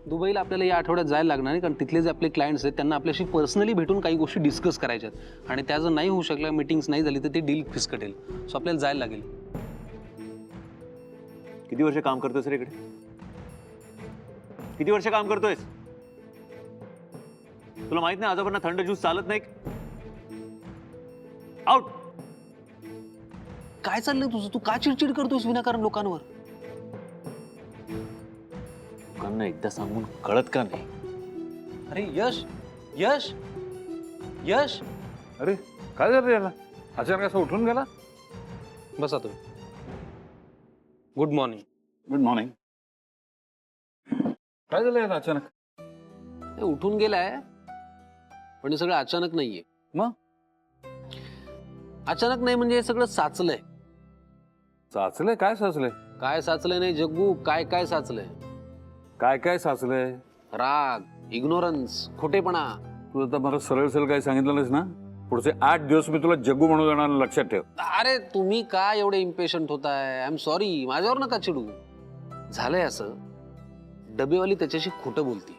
दुबईला आपल्याला या आठवड्यात जायला लागणार आहे, कारण तिथले जे आपले क्लायंट्स आहेत त्यांना आपल्याशी पर्सनली भेटून काही गोष्टी डिस्कस करायच्या आहेत आणि त्या जर नाही होऊ शकल्या, मीटिंग्स नाही झाली तर ती डील फिसकटेल. सो आपल्याला जायला लागेल. किती वर्ष काम करतोयस रे इकडे? किती वर्ष काम करतोयस? तुला माहित नाही आजोबांना थंड ज्यूस चालत नाही? आउट. काय चाललंय तुझं? तू का चिडचिड करतोयस विनाकारण लोकांवर? लोकांना एकदा सांगून कळत का नाही? अरे यश, यश, यश, अरे काय झालं याला? अचानक असं उठून गेला? बसा तुम्ही. Good morning. Good morning. काय झालं याला अचानक? उठून गेलाय, पण हे सगळं अचानक नाहीये. मग? अचानक नाही म्हणजे हे सगळं साचलंय. साचलंय? काय साचलंय? काय साचलंय नाही जग्गू, काय काय साचलंय. काय काय साचलंय? राग, इग्नोरन्स, खोटेपणा. तू आता मला सरळ सरळ काय सांगितलं नाहीस ना? पुढचे 8 दिवस मी तुला जग्गू म्हणून देणार, लक्षात ठेव. अरे तुम्ही का एवढे इम्पेशंट होताय? आय एम सॉरी, माझ्यावर नका चिडू. झालंय असं, डबेवाली त्याच्याशी खोटं बोलते.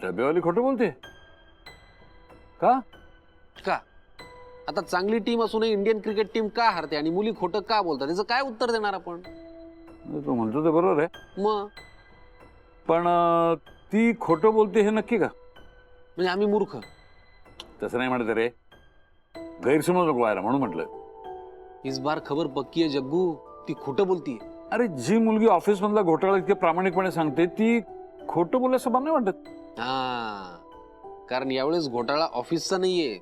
डबेवाली खोटं बोलते? का? का? आता चांगली टीम असूनही इंडियन क्रिकेट टीम का हारते आणि मुली खोटं का बोलतात? त्याचं काय उत्तर देणार आपण? तू म्हणतो ते बरोबर आहे, मग पण ती खोटं बोलते हे नक्की का? म्हणजे आम्ही मूर्ख? तसं नाही म्हणत रे, गैरसमज नको व्हायला म्हणून म्हटलं. इस बार खबर पक्की आहे जग्गू, ती खोटं बोलतीये. अरे जी मुलगी ऑफिस मधला घोटाळा इतके प्रामाणिकपणे सांगते ती खोटं बोलायचं मला नाही वाटत. हा, कारण यावेळेस घोटाळा ऑफिसचा नाहीये,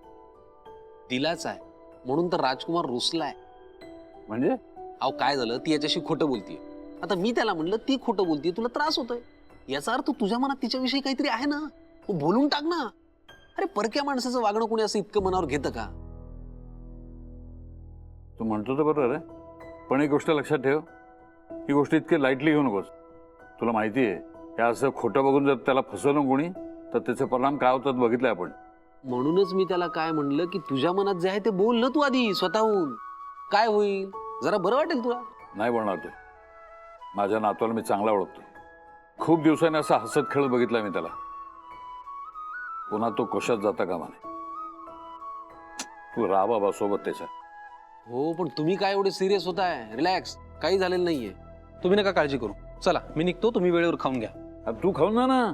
दिलाच आहे. म्हणून तर राजकुमार रुसलाय. म्हणजे अहो काय झालं, ती याच्याशी खोटं बोलतीये. आता मी त्याला म्हणलं ती खोटं बोलतीये, तुला त्रास होतोय. याचा अर्थ तुझ्या मनात तिच्याविषयी काहीतरी आहे ना, तू बोलून टाक ना. अरे परक्या माणसाचं वागणं कोणी असं इतकं मनावर घेतं का? तू म्हणतो तर बरोबर आहे, पण एक गोष्ट लक्षात ठेव, ही गोष्ट इतकी लाईटली घेऊ नकोस. तुला माहिती आहे, हे असं खोटं बघून जर त्याला फसवलं कोणी तर त्याचे परिणाम काय होतात बघितले आपण. म्हणूनच मी त्याला काय म्हणलं की तुझ्या मनात जे आहे ते बोल ना तू आधी स्वतःहून. काय होईल, जरा बरं वाटेल तुला. नाही बोलणार तू. माझ्या नातवाला मी चांगला ओळखतो. खूप दिवसांनी असं हसत खेळत बघितलं मी त्याला. पुन्हा तो कशात जाता कामा नये. तू राहा बाबा सोबत त्याच्या. हो पण तुम्ही काय एवढे सिरियस होताय? रिलॅक्स, काही झालेलं नाहीये. तुम्ही नका काळजी करू. चला मी निघतो, तुम्ही वेळेवर खाऊन घ्या. अरे तू खाऊन जा ना.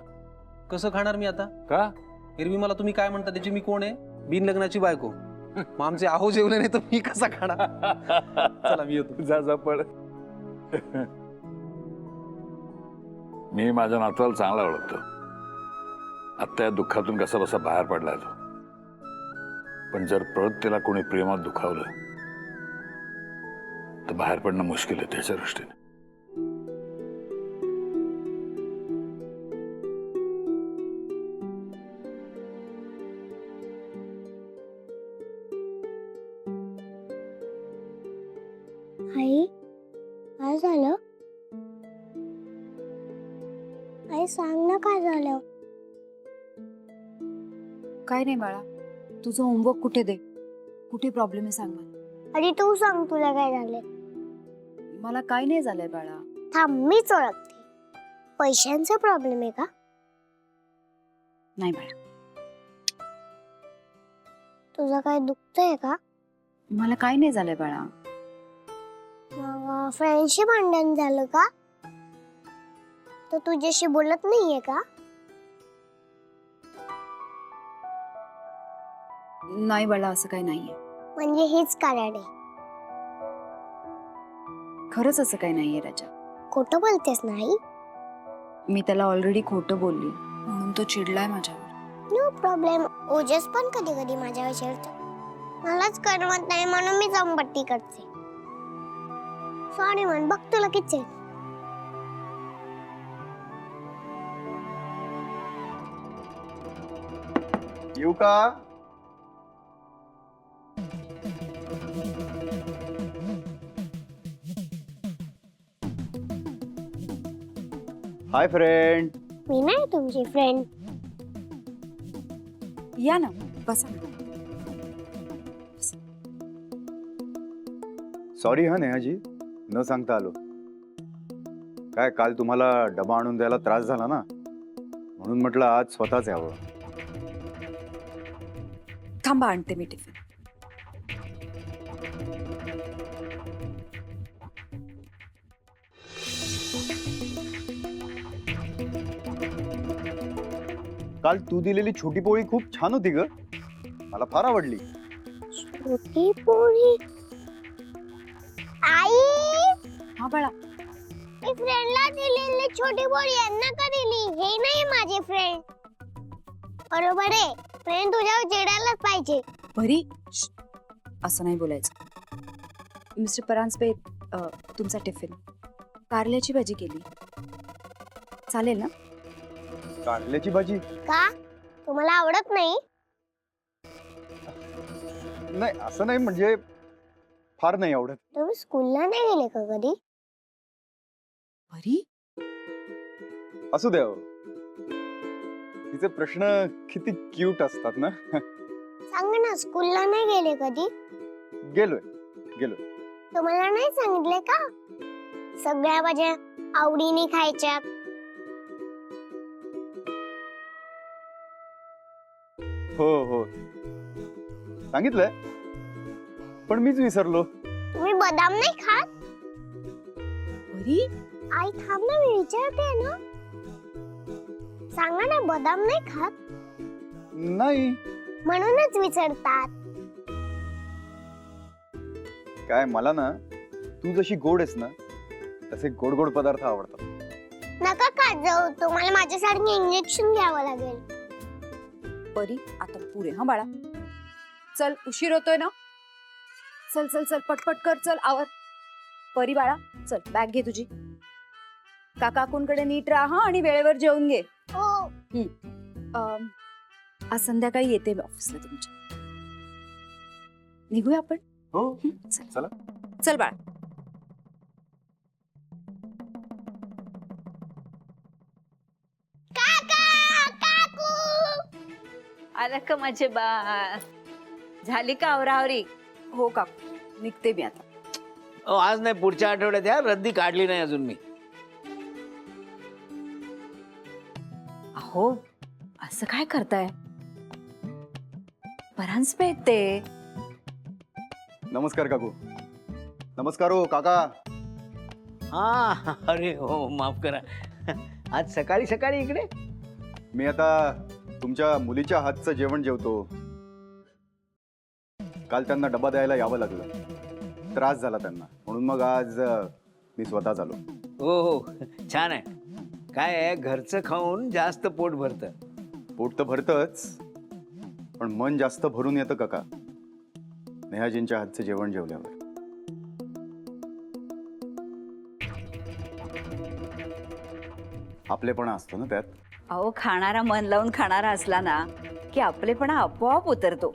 कसं खाणार मी आता? का? एरवी मला तुम्ही काय म्हणता त्याची मी कोण आहे? बिन लग्नाची बायको. मग आमचे आहो जेवले नाही तर मी कसा खाणार? चला मी येतो. जा जा पड. मी माझ्या नातवाला चांगला ओळखतो. आत्ता या दुःखातून कसा बसा बाहेर पडलाय तो. पण जर परत त्याला कोणी प्रेमात दुखावलं तर बाहेर पडणं मुश्किल आहे त्याच्या दृष्टीने. आई, काय झालं? आई सांग ना काय झालं? काय नाही बाळा, तुझं होमवर्क कुठे दे, कुठे प्रॉब्लेम आहे सांग मला. अरे तू सांग तुला काय झालंय? मला काय नाही झालंय बाळा. थांब मीच ओळखते. पैशांचा प्रॉब्लेम आहे का? नाही बाळा, तुझं काय दुखतंय का? मला काय नाही झालंय बाळा. मग फ्रेंडशी भांडण झालं का? तो तुझ्याशी बोलत नाहीये का? नाही बाळा, असं काही नाहीये. म्हणजे हेच कारण आहे. खरंच असं काही नाहीये राजा. खोटं बोलतेस नाही? मी त्याला ऑलरेडी खोटं बोलली म्हणून तो चिडलाय माझ्यावर. No problem. ओजस पण कधी कधी माझ्यावर चिडतो. मलाच करमत नाही म्हणून मी जमपट्टी करते. सॉरी म्हण, बघ तुला किती. येऊ का? Hi friend. मी नाही तुमची फ्रेंड. या ना, बसा ना. सॉरी हा नेहाजी, न सांगता आलो. काय काल तुम्हाला डबा आणून द्यायला त्रास झाला ना, म्हणून म्हटलं आज स्वतःच यावं. थांबा, आणते मी टिफिन. काल तू दिलेली छोटी पोळी खूप छान होती ग, मला फार आवडली. छोटी पोळी. आई, हा बाळा. मी फ्रेंडला दिलेली छोटी पोळी यांना का दिली? हे नाही माझे फ्रेंड. बरोबर आहे, फ्रेंड तुझ्यावर चिडायलाच पाहिजे. परी, असं नाही बोलायचं. मिस्टर परांजपे, तुमचा टिफिन. कारल्याची भाजी केली, चालेल ना? कारल्याची भाजी? का तुम्हाला आवडत नाही? नाही असं नाही, म्हणजे फार नाही आवडत. तुम्ही स्कूलला नाही गेले का कधी? परी, असू द्या. तिचे प्रश्न किती क्यूट असतात ना. सांग ना, स्कूलला नाही गेले कधी? गेलोय. तुम्हाला नाही सांगितले का सगळ्या भाज्या आवडीने खायच्या? हो सांगितलंय, पण मीच विसरलो. तुम्ही बदाम नाही खात? परी, आई थांब ना, मी विचारते ना. सांगा ना, बदाम नाही खात? नाही. म्हणूनच विसरतात. काय मला ना, तू जशी गोड आहेस ना, तसे गोड गोड पदार्थ आवडतात. नका खात जाऊ, तुम्हाला माझ्यासारखे इंजेक्शन घ्यावं लागेल. परी, आता पुरे. हा बाळा, चल, उशीर होतोय ना. चल चल चल, पटपट कर, चल आवर. परी बाळा, चल, बॅग घे तुझी. काकाकूंकडे नीट राहा आणि वेळेवर जेवून घे. हो. आज संध्याकाळी येते मी ऑफिसला तुमच्या. निघूया आपण. हो, चल चला. चल बाळा. काका, काकू. आला का माझे बाळ? झाली का आवरावरी? हो का, निघते मी आता. आज नाही, पुढच्या आठवड्यात या. रद्दी काढली नाही अजून मी. अहो, असं काय करताय? परांजपे आहेत ते. नमस्कार काकू. नमस्कार हो काका. हा, अरे हो, माफ करा. आज सकाळी सकाळी इकडे. मी आता तुमच्या मुलीच्या हातचं जेवण जेवतो. काल त्यांना डबा द्यायला यावं लागलं, त्रास झाला त्यांना, म्हणून मग आज मी स्वतःच आलो. हो हो, छान आहे. काय आहे, घरचं खाऊन जास्त पोट भरतं. पोट तर भरतच, पण मन जास्त भरून येतं काका नेहाजींच्या हातचं जेवण जेवल्यावर. आपलेपणा असतो ना त्यात. अहो, खाणारा मन लावून खाणारा असला ना की आपलेपणा आपोआप उतरतो.